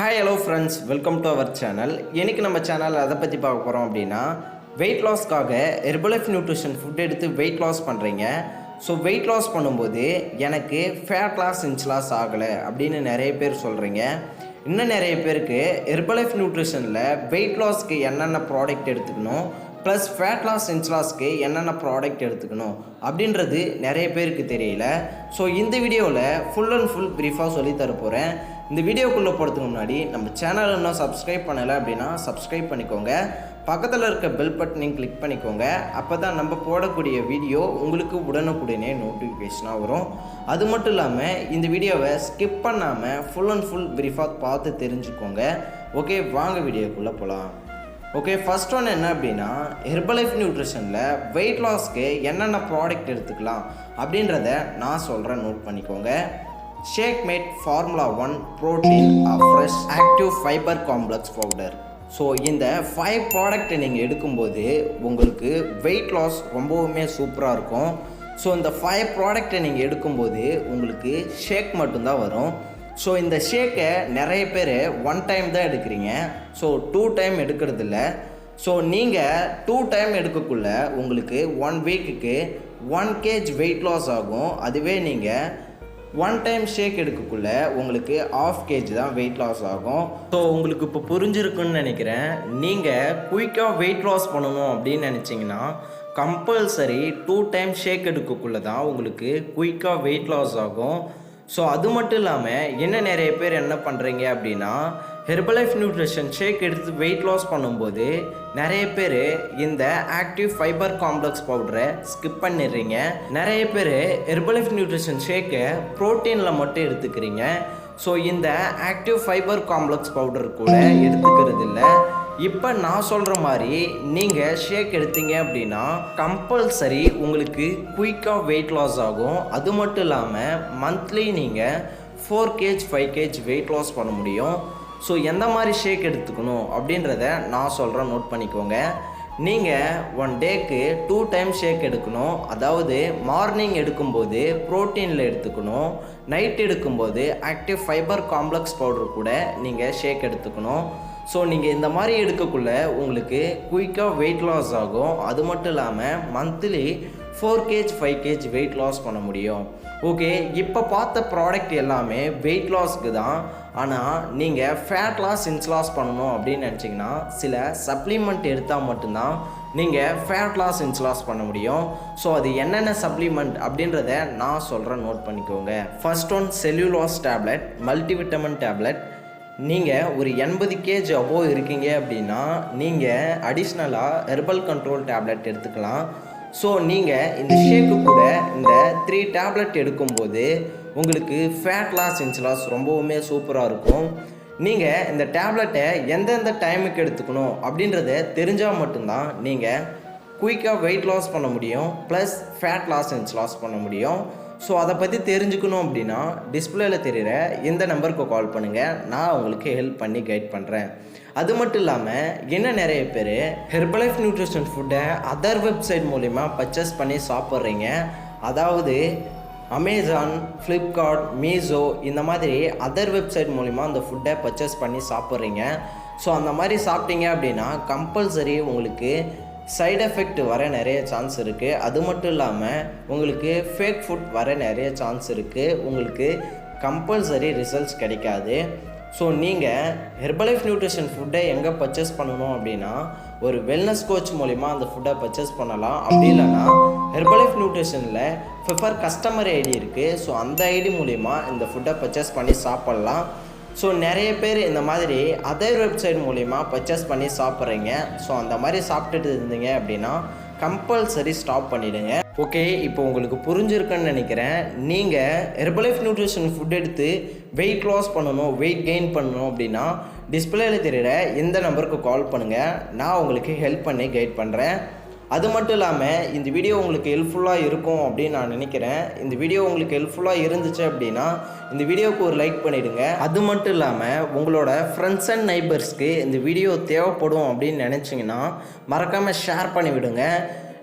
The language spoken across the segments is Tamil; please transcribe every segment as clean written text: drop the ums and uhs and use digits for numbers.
Hi hello friends, welcome to our channel. இன்றைக்கி நம்ம சேனலில் அதை பற்றி பார்க்க போகிறோம் அப்படின்னா, வெயிட் லாஸ்க்காக ஹெர்பலைஃப் நியூட்ரிஷன் ஃபுட் எடுத்து வெயிட் லாஸ் பண்ணுறீங்க. ஸோ வெயிட் லாஸ் பண்ணும்போது எனக்கு ஃபேட் லாஸ் இன்ச் லாஸ் ஆகலை அப்படின்னு நிறைய பேர் சொல்கிறீங்க. இன்னும் நிறைய பேருக்கு ஹெர்பலைஃப் நியூட்ரிஷனில் வெயிட் லாஸ்க்கு என்னென்ன ப்ராடக்ட் எடுத்துக்கணும், ப்ளஸ் ஃபேட் லாஸ் இன்ச் லாஸ்க்கு என்னென்ன ப்ராடக்ட் எடுத்துக்கணும் அப்படின்றது நிறைய பேருக்கு தெரியல. ஸோ இந்த வீடியோவில் ஃபுல் அண்ட் ஃபுல் ப்ரீஃபாக சொல்லி தரப்போகிறேன். இந்த வீடியோக்குள்ளே போகிறதுக்கு முன்னாடி நம்ம சேனல் இன்னும் சப்ஸ்கிரைப் பண்ணலை அப்படின்னா சப்ஸ்கிரைப் பண்ணிக்கோங்க. பக்கத்தில் இருக்க பெல் பட்டனையும் கிளிக் பண்ணிக்கோங்க. அப்போ தான் நம்ம போடக்கூடிய வீடியோ உங்களுக்கு உடனுக்குடனே நோட்டிஃபிகேஷனாக வரும். அது மட்டும் இல்லாமல் இந்த வீடியோவை ஸ்கிப் பண்ணாமல் ஃபுல் அண்ட் ஃபுல் ப்ரீஃபாக பார்த்து தெரிஞ்சுக்கோங்க. ஓகே, வாங்க வீடியோக்குள்ளே போகலாம். ஓகே, ஃபர்ஸ்ட் ஒன் என்ன அப்படின்னா, ஹெர்பலைஃப் நியூட்ரிஷனில் வெயிட் லாஸ்க்கு என்னென்ன ப்ராடக்ட் எடுத்துக்கலாம் அப்படின்றத நான் சொல்கிறேன், நோட் பண்ணிக்கோங்க. Shake mate formula 1 protein fresh active fibre complex powder. So இந்த 5 ப்ராடக்ட்டை நீங்கள் எடுக்கும்போது உங்களுக்கு வெயிட் லாஸ் ரொம்பவுமே சூப்பராக இருக்கும். ஸோ இந்த 5 ப்ராடக்ட்டை நீங்கள் எடுக்கும்போது உங்களுக்கு ஷேக் மட்டும்தான் வரும். ஸோ இந்த ஷேக்கை நிறைய பேர் 1 டைம் தான் எடுக்கிறீங்க. So 2 time எடுக்கிறதில்ல. ஸோ நீங்கள் 2 டைம் எடுக்கக்குள்ள உங்களுக்கு 1 வீக்குக்கு 1 kg வெயிட் லாஸ் ஆகும். அதுவே நீங்கள் 1 டைம் ஷேக் எடுக்கக்குள்ள உங்களுக்கு 1/2 kg தான் வெயிட் லாஸ் ஆகும். ஸோ உங்களுக்கு இப்போ புரிஞ்சிருக்குன்னு நினைக்கிறேன். நீங்கள் குயிக்காக வெயிட் லாஸ் பண்ணணும் அப்படின்னு நினச்சிங்கன்னா கம்பல்சரி 2 டைம் ஷேக் எடுக்கக்குள்ள தான் உங்களுக்கு குயிக்காக வெயிட் லாஸ் ஆகும். ஸோ அது மட்டும் இல்லாமல் இன்னும் நிறைய பேர் என்ன பண்ணுறீங்க அப்படின்னா, ஹெர்பலைஃப் நியூட்ரிஷன் ஷேக் எடுத்து வெயிட் லாஸ் பண்ணும்போது நிறைய பேர் இந்த ஆக்டிவ் ஃபைபர் காம்ப்ளெக்ஸ் பவுடரை ஸ்கிப் பண்ணிடுறீங்க. நிறைய பேர் ஹெர்பலைஃப் நியூட்ரிஷன் ஷேக்கை ப்ரோட்டீனில் மட்டும் எடுத்துக்கிறீங்க. ஸோ இந்த ஆக்டிவ் ஃபைபர் காம்ப்ளெக்ஸ் பவுடர் கூட எடுத்துக்கிறது இல்லை. இப்போ நான் சொல்கிற மாதிரி நீங்கள் ஷேக் எடுத்தீங்க அப்படின்னா கம்பல்சரி உங்களுக்கு குயிக்காக வெயிட் லாஸ் ஆகும். அது மட்டும் இல்லாமல் மந்த்லி நீங்கள் 4 kg 5 kg வெயிட் லாஸ் பண்ண முடியும். ஸோ எந்த மாதிரி ஷேக் எடுத்துக்கணும் அப்படின்றத நான் சொல்கிறேன், நோட் பண்ணிக்கோங்க. நீங்கள் 1 டேக்கு 2 டைம் ஷேக் எடுக்கணும். அதாவது மார்னிங் எடுக்கும்போது ப்ரோட்டீனில் எடுத்துக்கணும், நைட் எடுக்கும்போது ஆக்டிவ் ஃபைபர் காம்ப்ளெக்ஸ் பவுடர் கூட நீங்கள் ஷேக் எடுத்துக்கணும். ஸோ நீங்கள் இந்த மாதிரி எடுக்கக்குள்ள உங்களுக்கு குயிக்காக வெயிட் லாஸ் ஆகும். அது மட்டும் இல்லாமல் monthly 4 kg 5 kg weight loss பண்ண முடியும். ஓகே, இப்போ பார்த்த ப்ராடக்ட் எல்லாமே வெயிட் லாஸ்க்கு தான். ஆனால் நீங்கள் ஃபேட் லாஸ் இன்ச் லாஸ் பண்ணணும் அப்படின்னு நினச்சிங்கன்னா சில சப்ளிமெண்ட் எடுத்தால் மட்டும்தான் நீங்கள் ஃபேட் லாஸ் இன்ச் லாஸ் பண்ண முடியும். ஸோ அது என்னென்ன சப்ளிமெண்ட் அப்படின்றத நான் சொல்கிறேன், நோட் பண்ணிக்கோங்க. First one cellulase tablet, multivitamin tablet. நீங்கள் ஒரு 80 kg அபோவ் இருக்கீங்க அப்படின்னா நீங்கள் அடிஷ்னலாக ஹெர்பல் கண்ட்ரோல் டேப்லெட் எடுத்துக்கலாம். ஸோ நீங்கள் இந்த ஷேக்கு கூட இந்த 3 டேப்லெட் எடுக்கும்போது உங்களுக்கு ஃபேட் லாஸ் இன்ச் லாஸ் ரொம்பவுமே சூப்பராக இருக்கும். நீங்கள் இந்த டேப்லெட்டை எந்தெந்த டைமுக்கு எடுத்துக்கணும் அப்படின்றத தெரிஞ்சால் மட்டும்தான் நீங்கள் குயிக்காக வெயிட் லாஸ் பண்ண முடியும், plus fat loss inch loss பண்ண முடியும். ஸோ அதை பற்றி தெரிஞ்சுக்கணும் அப்படின்னா டிஸ்பிளேல தெரிகிற இந்த நம்பருக்கு கால் பண்ணுங்கள், நான் உங்களுக்கு ஹெல்ப் பண்ணி கைட் பண்ணுறேன். அது மட்டும் இல்லாமல் இன்னும் நிறைய பேர் ஹெர்பலைஃப் நியூட்ரிஷன் ஃபுட்டை அதர் வெப்சைட் மூலிமா பர்ச்சேஸ் பண்ணி சாப்பிட்றீங்க. அதாவது அமேசான், ஃப்ளிப்கார்ட், மீஷோ இந்த மாதிரி அதர் வெப்சைட் மூலிமா அந்த ஃபுட்டை பர்ச்சேஸ் பண்ணி சாப்பிட்றீங்க. ஸோ அந்த மாதிரி சாப்பிட்டீங்க அப்படின்னா கம்பல்சரி உங்களுக்கு சைடு எஃபெக்ட் வர நிறைய சான்ஸ் இருக்குது. அது மட்டும் இல்லாமல் உங்களுக்கு ஃபேக் ஃபுட் வர நிறைய சான்ஸ் இருக்குது. உங்களுக்கு கம்பல்சரி ரிசல்ட்ஸ் கிடைக்காது. ஸோ நீங்கள் ஹெர்பலைஃப் நியூட்ரிஷன் ஃபுட்டை எங்கே பர்ச்சேஸ் பண்ணணும் அப்படின்னா ஒரு வெல்னஸ் கோச் மூலிமா அந்த ஃபுட்டை பர்ச்சேஸ் பண்ணலாம். அப்படி இல்லைன்னா ஹெர்பலைஃப் நியூட்ரிஷனில் ஃபிஃபர் கஸ்டமர் ஐடி இருக்குது. ஸோ அந்த ஐடி மூலிமா இந்த ஃபுட்டை பர்ச்சேஸ் பண்ணி சாப்பிட்லாம். ஸோ நிறைய பேர் இந்த மாதிரி அதர் வெப்சைட் மூலிமா பர்ச்சேஸ் பண்ணி சாப்பிட்றீங்க. ஸோ அந்த மாதிரி சாப்பிட்டுட்டு இருந்தீங்க அப்படின்னா கம்பல்சரி ஸ்டாப் பண்ணிவிடுங்க. ஓகே, இப்போ உங்களுக்கு புரிஞ்சிருக்குன்னு நினைக்கிறேன். நீங்கள் ஹெர்பலைஃப் நியூட்ரிஷன் ஃபுட் எடுத்து வெயிட் லாஸ் பண்ணணும், வெயிட் கெயின் பண்ணணும் அப்படின்னா டிஸ்பிளேல தெரிகிற இந்த நம்பருக்கு கால் பண்ணுங்கள், நான் உங்களுக்கு ஹெல்ப் பண்ணி கைட் பண்ணுறேன். அது மட்டும் இல்லாமல் இந்த வீடியோ உங்களுக்கு ஹெல்ப்ஃபுல்லாக இருக்கும் அப்படின்னு நான் நினைக்கிறேன். இந்த வீடியோ உங்களுக்கு ஹெல்ப்ஃபுல்லாக இருந்துச்சு அப்படின்னா இந்த வீடியோவுக்கு ஒரு லைக் பண்ணிவிடுங்க. அது மட்டும் இல்லாமல் உங்களோட ஃப்ரெண்ட்ஸ் அண்ட் நெய்பர்ஸ்க்கு இந்த வீடியோ தேவைப்படும் அப்படின்னு நினச்சிங்கன்னா மறக்காமல் ஷேர் பண்ணிவிடுங்க.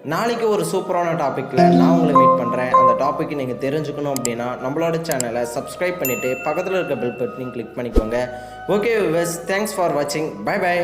நாளைக்கு ஒரு சூப்பரான டாப்பிக்கில் நான் உங்களை மீட் பண்ணுறேன். அந்த டாப்பிக் நீங்கள் தெரிஞ்சுக்கணும் அப்படின்னா நம்மளோட சேனலை சப்ஸ்கிரைப் பண்ணிவிட்டு பக்கத்தில் இருக்க பெல் பட்டனையும் கிளிக் பண்ணிக்கோங்க. ஓகே வியூவர்ஸ், தேங்க்ஸ் ஃபார் வாட்சிங். Bye by.